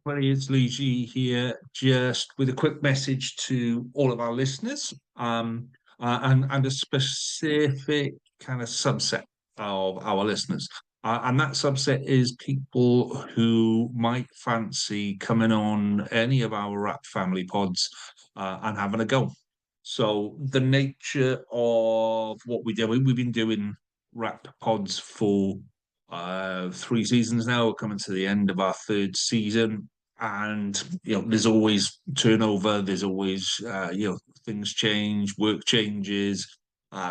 everybody, it's Luigi here, just with a quick message to all of our listeners, and a specific kind of subset of our listeners. And that subset is people who might fancy coming on any of our WRRAP family pods and having a go. So the nature of what we do, we've been doing WRRAP pods for 3 seasons now. We're coming to the end of our third season, and there's always turnover. There's always things change, work changes.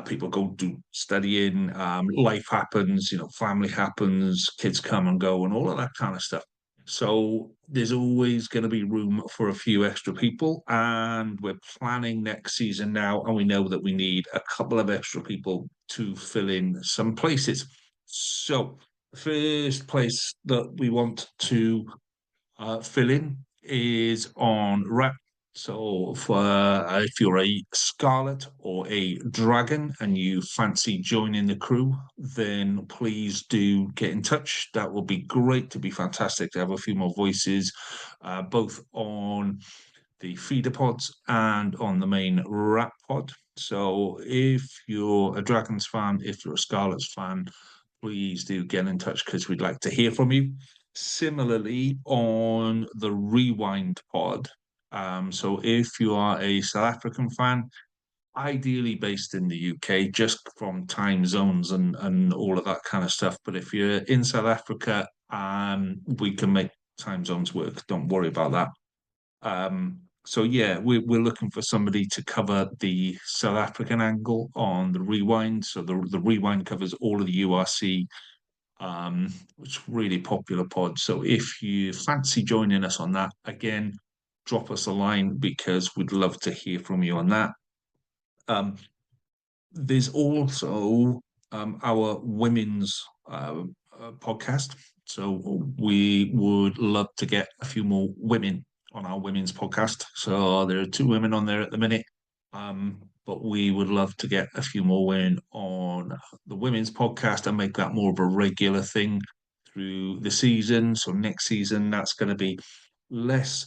People go do studying, life happens, family happens, kids come and go, and all of that kind of stuff. So there's always going to be room for a few extra people, and we're planning next season now, and we know that we need a couple of extra people to fill in some places. So the first place that we want to fill in is on WRRAP. So if you're a Scarlet or a Dragon and you fancy joining the crew, then please do get in touch. That would be great. To be fantastic to have a few more voices, both on the feeder pods and on the main WRRAP pod. So if you're a Dragons fan, if you're a Scarlets fan, please do get in touch because we'd like to hear from you. Similarly, on the Rewind pod, so if you are a South African fan, ideally based in the UK, just from time zones and all of that kind of stuff. But if you're in South Africa, we can make time zones work. Don't worry about that. So yeah, we're looking for somebody to cover the South African angle on the Rewind. So the Rewind covers all of the URC, which is really popular pod. So if you fancy joining us on that, again, drop us a line because we'd love to hear from you on that. There's also our women's podcast. So we would love to get a few more women on our women's podcast. So there are 2 women on there at the minute. But we would love to get a few more women on the women's podcast and make that more of a regular thing through the season. So next season, that's going to be less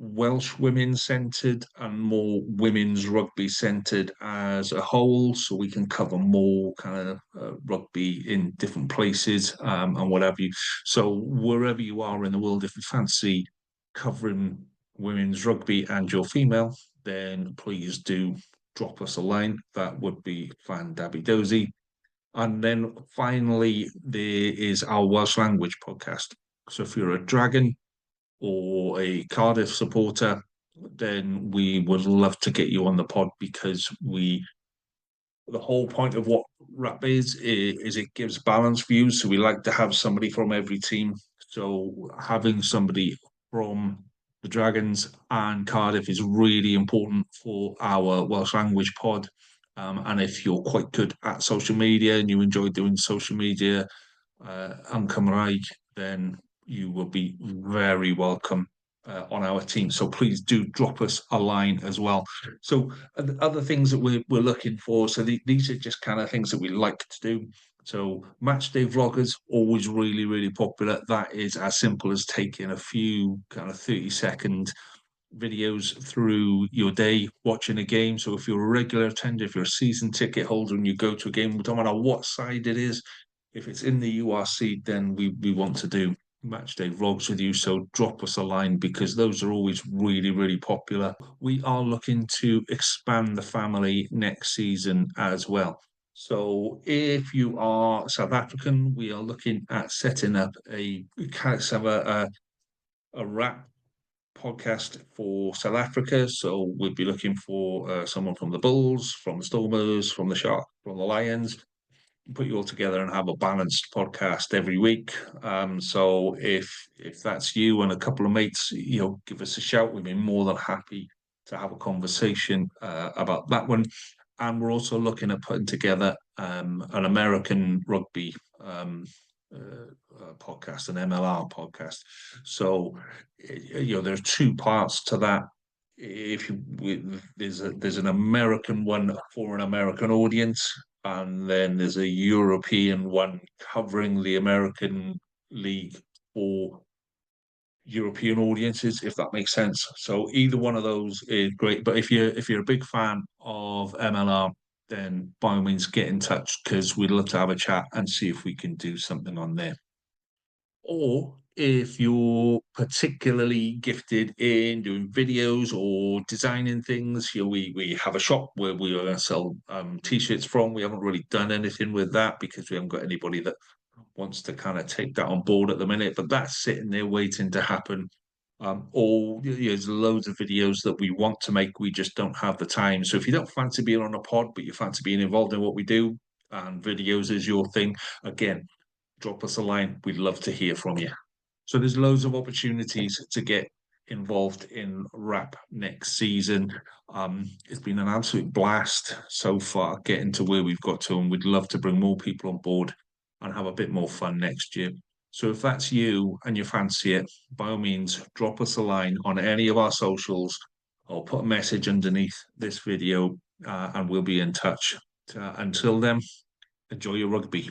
Welsh women centred and more women's rugby centred as a whole, so we can cover more kind of rugby in different places and whatever you. So wherever you are in the world, if you fancy covering women's rugby and you're female, then please do drop us a line. That would be fan-dabby-dozy. And then finally, there is our Welsh language podcast. So if you're a Dragon or a Cardiff supporter, then we would love to get you on the pod because the whole point of what WRRAP is it gives balanced views. So we like to have somebody from every team. So having somebody from the Dragons and Cardiff is really important for our Welsh language pod. And if you're quite good at social media and you enjoy doing social media and Cymraeg, then you will be very welcome on our team. So please do drop us a line as well. So other things that we're looking for. So these are just kind of things that we like to do. So match day vloggers, always really, really popular. That is as simple as taking a few kind of 30-second videos through your day watching a game. So if you're a regular attender, if you're a season ticket holder and you go to a game, no matter what side it is, if it's in the URC, then we want to do match day vlogs with you. So drop us a line because those are always really, really popular. We are looking to expand the family next season as well. So if you are South African, we are looking at setting up a WRRAP podcast for South Africa. So we'd be looking for someone from the Bulls, from the Stormers, from the Sharks, from the Lions, put you all together and have a balanced podcast every week. So if that's you and a couple of mates, give us a shout. We'd be more than happy to have a conversation about that one. And we're also looking at putting together an American rugby podcast, an MLR podcast. So there are 2 parts to that. There's an American one for an American audience, and then there's a European one covering the American league for European audiences, if that makes sense. So either one of those is great. But if you're a big fan of MLR, then by all means get in touch because we'd love to have a chat and see if we can do something on there. Or if you're particularly gifted in doing videos or designing things, we have a shop where we sell t-shirts from. We haven't really done anything with that because we haven't got anybody that wants to kind of take that on board at the minute, but that's sitting there waiting to happen. Or there's loads of videos that we want to make, we just don't have the time. So if you don't fancy being on a pod, but you fancy being involved in what we do, and videos is your thing, again, drop us a line. We'd love to hear from you. So there's loads of opportunities to get involved in WRRAP next season. It's been an absolute blast so far getting to where we've got to, and we'd love to bring more people on board and have a bit more fun next year. So if that's you and you fancy it, by all means, drop us a line on any of our socials or put a message underneath this video and we'll be in touch. Until then, enjoy your rugby.